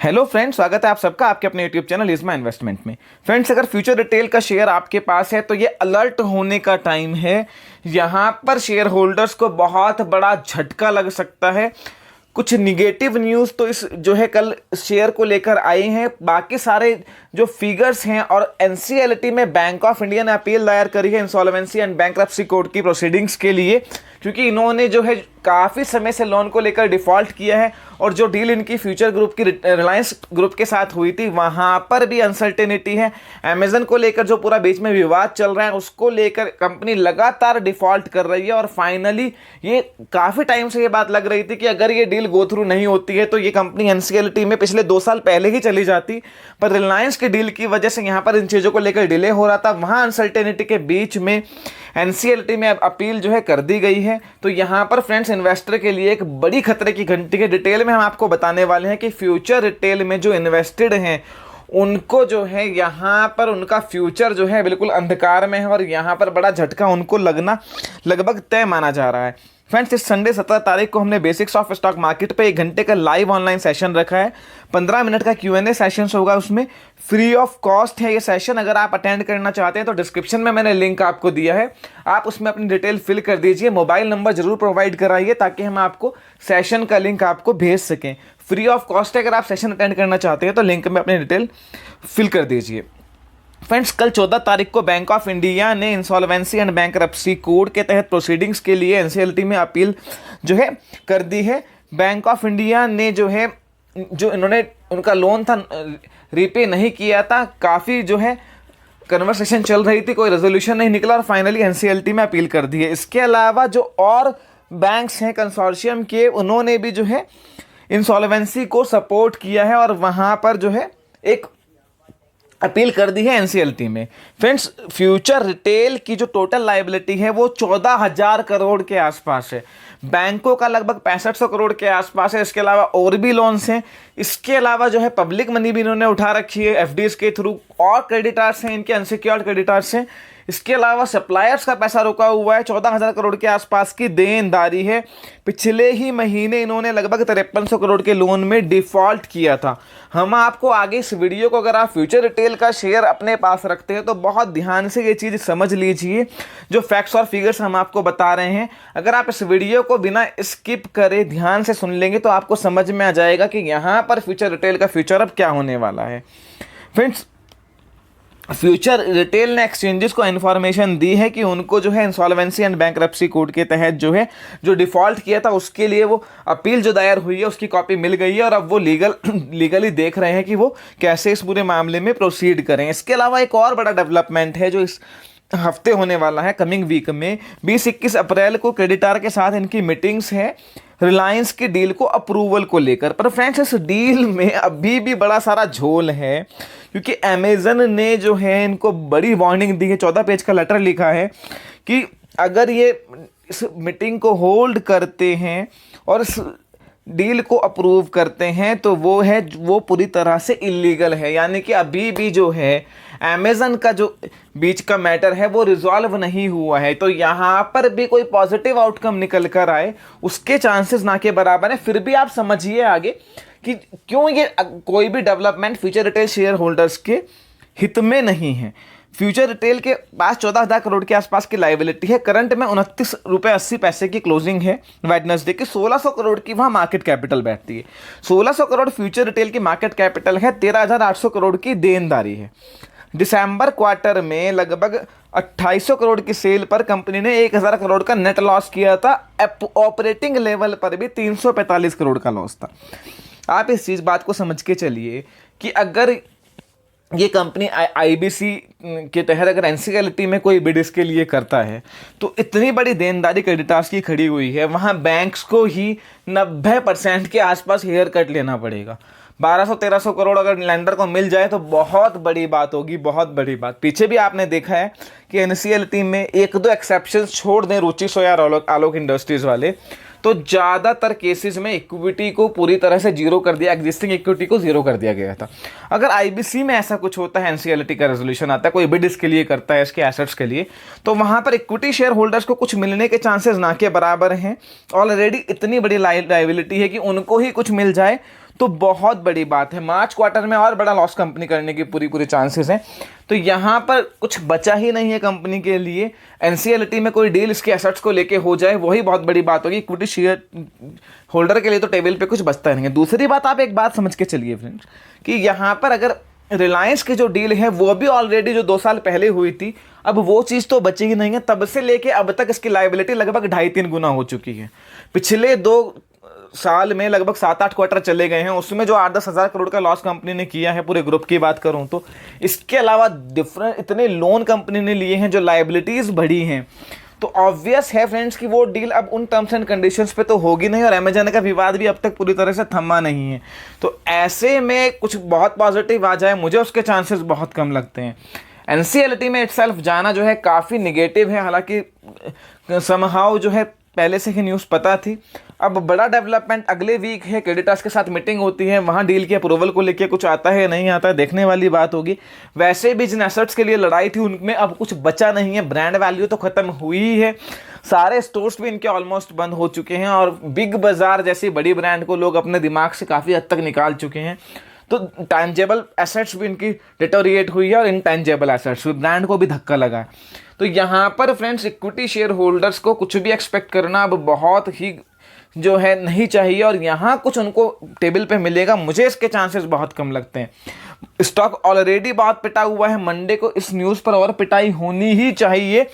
Hello friends, स्वागत है आप सबका आपके अपने यूट्यूब चैनल इज़मा इन्वेस्टमेंट में। फ्रेंड्स, अगर फ्यूचर रिटेल का शेयर आपके पास है तो ये अलर्ट होने का टाइम है। यहाँ पर शेयर होल्डर्स को बहुत बड़ा झटका लग सकता है। कुछ निगेटिव न्यूज़ तो इस जो है कल शेयर को लेकर आए हैं। बाकी सारे जो फिगर्स हैं और एनसीएलटी में बैंक ऑफ इंडिया ने अपील दायर करी है इंसॉल्वेंसी एंड बैंक्रप्सी कोर्ट की प्रोसीडिंग्स के लिए, क्योंकि इन्होंने जो है काफ़ी समय से लोन को लेकर डिफ़ॉल्ट किया है और जो डील इनकी फ्यूचर ग्रुप की रिलायंस ग्रुप के साथ हुई थी वहाँ पर भी अनसर्टेनिटी है। अमेजन को लेकर जो पूरा बीच में विवाद चल रहा है उसको लेकर कंपनी लगातार डिफ़ॉल्ट कर रही है और फाइनली ये काफ़ी टाइम से ये बात लग रही थी कि अगर ये डील गो थ्रू नहीं होती है तो ये कंपनी एनसीएलटी में पिछले 2 साल पहले ही चली जाती, पर रिलायंस के डील की वजह से यहाँ पर इन चीज़ों को लेकर डिले हो रहा था। वहाँ अनसर्टेनिटी के बीच में एनसीएलटी में अपील जो है कर दी गई है। तो यहाँ पर फ्रेंड्स इन्वेस्टर के लिए एक बड़ी खतरे की घंटी है। डिटेल में हम आपको बताने वाले हैं कि फ्यूचर रिटेल में जो इन्वेस्टेड हैं उनको जो है यहाँ पर उनका फ्यूचर जो है बिल्कुल अंधकार में है और यहाँ पर बड़ा झटका उनको लगना लगभग तय माना जा रहा है। फ्रेंड्स, इस संडे 17 तारीख को हमने बेसिक्स ऑफ स्टॉक मार्केट पे 1 घंटे का लाइव ऑनलाइन सेशन रखा है। 15 मिनट का Q&A सेशन होगा, उसमें फ्री ऑफ कॉस्ट है ये सेशन। अगर आप अटेंड करना चाहते हैं तो डिस्क्रिप्शन में मैंने लिंक आपको दिया है, आप उसमें अपनी डिटेल फिल कर दीजिए। मोबाइल नंबर जरूर प्रोवाइड कराइए ताकि हम आपको सेशन का लिंक आपको भेज सकें। फ्री ऑफ कॉस्ट है, अगर आप सेशन अटेंड करना चाहते हैं तो लिंक में अपनी डिटेल फिल कर दीजिए। फ्रेंड्स, कल 14 तारीख को बैंक ऑफ इंडिया ने इंसॉल्वेंसी एंड बैंक्रप्सी कोड के तहत प्रोसीडिंग्स के लिए एनसीएलटी में अपील जो है कर दी है। बैंक ऑफ इंडिया ने जो है जो इन्होंने उनका लोन था रीपे नहीं किया था, काफ़ी जो है कन्वर्सेशन चल रही थी, कोई रेजोल्यूशन नहीं निकला और फाइनली एनसीएलटी में अपील कर दी है। इसके अलावा जो और बैंक्स हैं कंसोर्शियम के, उन्होंने भी जो है इंसॉल्वेंसी को सपोर्ट किया है और वहाँ पर जो है एक अपील कर दी है एनसीएलटी में। फ्रेंड्स, फ्यूचर रिटेल की जो टोटल लायबिलिटी है वो 14,000 करोड़ के आसपास है। बैंकों का लगभग 6500 करोड़ के आसपास है। इसके अलावा और भी लोन्स हैं। इसके अलावा जो है पब्लिक मनी भी इन्होंने उठा रखी है एफडीज के थ्रू, और क्रेडिटार्स हैं इनके, अनसिक्योर्ड क्रेडिटार्स हैं। इसके अलावा सप्लायर्स का पैसा रुका हुआ है, 14,000 करोड़ के आसपास की देनदारी है। पिछले ही महीने इन्होंने लगभग 5300 करोड़ के लोन में डिफ़ॉल्ट किया था। हम आपको आगे इस वीडियो को, अगर आप फ्यूचर रिटेल का शेयर अपने पास रखते हैं तो बहुत ध्यान से ये चीज़ समझ लीजिए। जो फैक्ट्स और फिगर्स हम आपको बता रहे हैं, अगर आप इस वीडियो को बिना स्किप करे ध्यान से सुन लेंगे तो आपको समझ में आ जाएगा कि यहाँ पर फ्यूचर रिटेल का फ्यूचर अब क्या होने वाला है। फ्रेंड्स, फ्यूचर रिटेल ने एक्सचेंजेस को इन्फॉर्मेशन दी है कि उनको जो है इंसॉल्वेंसी एंड बैंक्रप्सी कोड के तहत जो डिफ़ॉल्ट किया था उसके लिए वो अपील जो दायर हुई है उसकी कॉपी मिल गई है और अब वो लीगली देख रहे हैं कि वो कैसे इस पूरे मामले में प्रोसीड करें। इसके अलावा एक और बड़ा डेवलपमेंट है जो इस हफ्ते होने वाला है, कमिंग वीक में 20-21 अप्रैल को क्रेडिटार के साथ इनकी मीटिंग्स है रिलायंस की डील को अप्रूवल को लेकर। पर फ्रेंड्स, इस डील में अभी भी बड़ा सारा झोल है, क्योंकि अमेजन ने जो है इनको बड़ी वार्निंग दी है। 14 पेज का लेटर लिखा है कि अगर ये इस मीटिंग को होल्ड करते हैं और इस डील को अप्रूव करते हैं तो वो पूरी तरह से इलीगल है। यानी कि अभी भी जो है अमेजन का जो बीच का मैटर है वो रिजॉल्व नहीं हुआ है। तो यहाँ पर भी कोई पॉजिटिव आउटकम निकल कर आए उसके चांसेस ना के बराबर है। फिर भी आप समझिए आगे कि क्यों ये कोई भी development future retail share holders के हित में नहीं है। फ्यूचर रिटेल के पास 14,000 करोड़ के आसपास की लायबिलिटी है। करंट में 29 रुपये 80 पैसे की क्लोजिंग है वेडनेसडे की। 1600 करोड़ की वहाँ मार्केट कैपिटल बैठती है। 1600 करोड़ फ्यूचर रिटेल की मार्केट कैपिटल है। 13,800 करोड़ की देनदारी है। दिसंबर क्वार्टर में लगभग 2800 करोड़ की सेल पर कंपनी ने 1000 करोड़ का नेट लॉस किया था। ऑपरेटिंग लेवल पर भी 345 करोड़ का लॉस था। आप इस चीज़ बात को समझ के चलिए कि अगर ये कंपनी आईबीसी के तहत अगर एनसीएलटी में कोई बिड इसके लिए करता है तो इतनी बड़ी देनदारी क्रेडिटार्स की खड़ी हुई है, वहाँ बैंक्स को ही 90% के आसपास हेयर कट लेना पड़ेगा। 1200-1300 करोड़ अगर लैंडर को मिल जाए तो बहुत बड़ी बात होगी, बहुत बड़ी बात। पीछे भी आपने देखा है कि एनसीएलटी में 1-2 एक्सेप्शंस छोड़ दें, रुचि सोया और आलोक इंडस्ट्रीज वाले, तो ज़्यादातर केसेस में इक्विटी को पूरी तरह से जीरो कर दिया, एग्जिस्टिंग इक्विटी को जीरो कर दिया गया था। अगर आईबीसी में ऐसा कुछ होता है, एनसीएलटी का रेजोल्यूशन आता है, कोई बिड इसके लिए करता है इसके एसेट्स के लिए, तो वहाँ पर इक्विटी शेयर होल्डर्स को कुछ मिलने के चांसेस ना के बराबर हैं। ऑलरेडी इतनी बड़ी लायबिलिटी है कि उनको ही कुछ मिल जाए तो बहुत बड़ी बात है। मार्च क्वार्टर में और बड़ा लॉस कंपनी करने की पूरी चांसेस हैं। तो यहाँ पर कुछ बचा ही नहीं है कंपनी के लिए। एनसीएलटी में कोई डील इसके एसेट्स को लेके हो जाए, वही बहुत बड़ी बात होगी। इक्विटी शेयर होल्डर के लिए तो टेबल पे कुछ बचता नहीं है। दूसरी बात, आप एक बात समझ के चलिए फ्रेंड्स, कि यहाँ पर अगर रिलायंस की जो डील है वो भी ऑलरेडी जो 2 साल पहले हुई थी, अब वो चीज़ तो बची ही नहीं है। तब से लेके अब तक इसकी लायबिलिटी लगभग 2.5-3 गुना हो चुकी है। पिछले 2 साल में लगभग 7-8 क्वार्टर चले गए हैं, उसमें जो 8-10 हज़ार करोड़ का लॉस कंपनी ने किया है, पूरे ग्रुप की बात करूं तो। इसके अलावा डिफरेंट इतने लोन कंपनी ने लिए हैं, जो लायबिलिटीज़ बढ़ी हैं। तो ऑब्वियस है फ्रेंड्स कि वो डील अब उन टर्म्स एंड कंडीशंस पे तो होगी नहीं, और अमेजन का विवाद भी अब तक पूरी तरह से थमा नहीं है। तो ऐसे में कुछ बहुत पॉजिटिव आ जाए, मुझे उसके चांसेस बहुत कम लगते हैं। एनसीएलटी में इटसेल्फ जाना जो है काफ़ी निगेटिव है। हालांकि समहाउ जो है पहले से ही न्यूज़ पता थी। अब बड़ा डेवलपमेंट अगले वीक है, क्रेडिटर्स के साथ मीटिंग होती है, वहाँ डील की अप्रूवल को लेके कुछ आता है नहीं आता है, देखने वाली बात होगी। वैसे भी जिन एसेट्स के लिए लड़ाई थी उनमें अब कुछ बचा नहीं है। ब्रांड वैल्यू तो ख़त्म हुई ही है, सारे स्टोर्स भी इनके ऑलमोस्ट बंद हो चुके हैं, और बिग बाज़ार जैसी बड़ी ब्रांड को लोग अपने दिमाग से काफ़ी हद तक निकाल चुके हैं। तो टैंजेबल एसेट्स भी इनकी डिटोरिएट हुई है, और इनटैंजेबल एसेट्स भी, ब्रांड को भी धक्का लगा है। तो यहाँ पर फ्रेंड्स इक्विटी शेयर होल्डर्स को कुछ भी एक्सपेक्ट करना अब बहुत ही जो है नहीं चाहिए, और यहाँ कुछ उनको टेबल पे मिलेगा, मुझे इसके चांसेस बहुत कम लगते हैं। स्टॉक ऑलरेडी बहुत पिटा हुआ है, मंडे को इस न्यूज़ पर और पिटाई होनी ही चाहिए।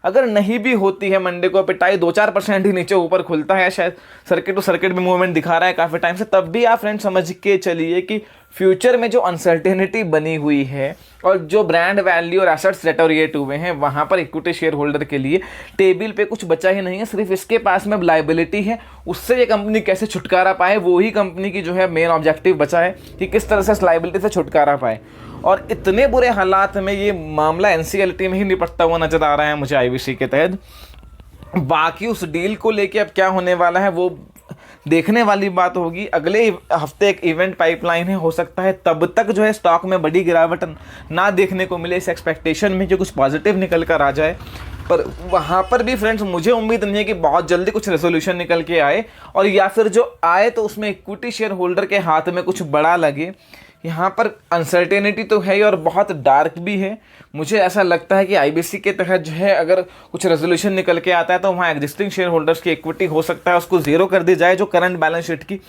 अगर नहीं भी होती है मंडे को पिटाई, 2-4% ही नीचे ऊपर खुलता है, शायद सर्किट टू सर्किट में मूवमेंट दिखा रहा है काफ़ी टाइम से, तब भी आप फ्रेंड समझ के चलिए कि फ्यूचर में जो अनसर्टेनिटी बनी हुई है और जो ब्रांड वैल्यू और एसेट्स डिटोरिएट हुए हैं, वहाँ पर इक्विटी शेयर होल्डर के लिए टेबल पे कुछ बचा ही नहीं है। सिर्फ इसके पास में लायबिलिटी है, उससे ये कंपनी कैसे छुटकारा पाए, वो ही कंपनी की जो है मेन ऑब्जेक्टिव बचा है कि किस तरह से इस लायबिलिटी से छुटकारा पाए। और इतने बुरे हालात में ये मामला एनसीएलटी में ही निपटता हुआ नजर आ रहा है मुझे आईबीसी के तहत। बाकी उस डील को लेके अब क्या होने वाला है वो देखने वाली बात होगी। अगले हफ्ते एक इवेंट पाइपलाइन है, हो सकता है तब तक जो है स्टॉक में बड़ी गिरावट ना देखने को मिले, इस एक्सपेक्टेशन में कि कुछ पॉजिटिव निकल कर आ जाए। पर वहाँ पर भी फ्रेंड्स मुझे उम्मीद नहीं है कि बहुत जल्दी कुछ रेजोल्यूशन निकल के आए, और या फिर जो आए तो उसमें इक्विटी शेयर होल्डर के हाथ में कुछ बड़ा लगे। यहाँ पर अनसर्टेनिटी तो है ही, और बहुत डार्क भी है। मुझे ऐसा लगता है कि आईबीसी के तहत जो है अगर कुछ रेजोल्यूशन निकल के आता है तो वहाँ एग्जिस्टिंग शेयर होल्डर्स की इक्विटी हो सकता है उसको ज़ीरो कर दी जाए, जो करंट बैलेंस शीट की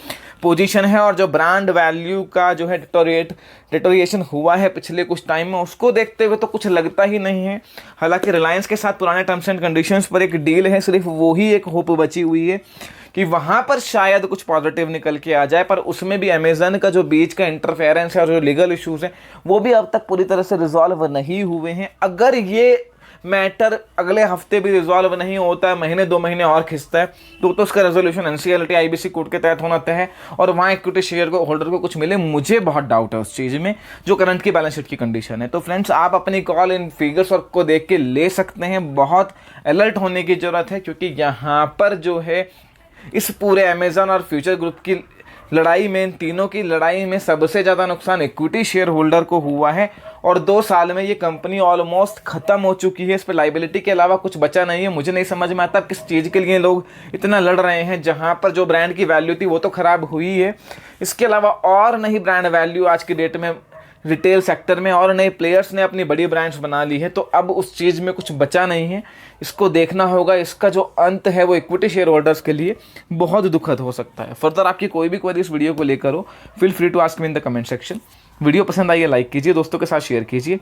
पोजीशन है, और जो ब्रांड वैल्यू का जो है डिटोरिएशन हुआ है पिछले कुछ टाइम में, उसको देखते हुए तो कुछ लगता ही नहीं है। हालांकि रिलायंस के साथ पुराने टर्म्स एंड कंडीशंस पर एक डील है, सिर्फ वो ही एक होप बची हुई है कि वहाँ पर शायद कुछ पॉजिटिव निकल के आ जाए। पर उसमें भी अमेजन का जो बीच का इंटरफेरेंस है और जो लीगल इश्यूज़ हैं वो भी अब तक पूरी तरह से रिजॉल्व नहीं हुए हैं। अगर ये मैटर अगले हफ्ते भी रिजॉल्व नहीं होता है, महीने 2 महीने और खिंचता है, तो उसका रेजोल्यूशन एनसीएलटी आईबीसी कोर्ट के तहत होना तय है, और वहाँ इक्विटी शेयर को होल्डर को कुछ मिले, मुझे बहुत डाउट है उस चीज़ में, जो करंट की बैलेंस शीट की कंडीशन है। तो फ्रेंड्स आप अपनी कॉल इन फिगर्स और को देख के ले सकते हैं। बहुत अलर्ट होने की ज़रूरत है, क्योंकि यहाँ पर जो है इस पूरे अमेजन और फ्यूचर ग्रुप की लड़ाई में, इन तीनों की लड़ाई में सबसे ज़्यादा नुकसान इक्विटी शेयर होल्डर को हुआ है, और 2 साल में ये कंपनी ऑलमोस्ट ख़त्म हो चुकी है। इस पर लायबिलिटी के अलावा कुछ बचा नहीं है। मुझे नहीं समझ में आता किस चीज़ के लिए लोग इतना लड़ रहे हैं, जहाँ पर जो ब्रांड की वैल्यू थी वो तो ख़राब हुई है, इसके अलावा और नहीं ब्रांड वैल्यू आज की डेट में रिटेल सेक्टर में, और नए प्लेयर्स ने अपनी बड़ी ब्रांड्स बना ली है। तो अब उस चीज़ में कुछ बचा नहीं है, इसको देखना होगा। इसका जो अंत है वो इक्विटी शेयर होल्डर्स के लिए बहुत दुखद हो सकता है। फर्दर आपकी कोई भी क्वेरी इस वीडियो को लेकर हो, feel free to ask me in the comment section. Video पसंद आई है लाइक कीजिए, दोस्तों के साथ शेयर कीजिए।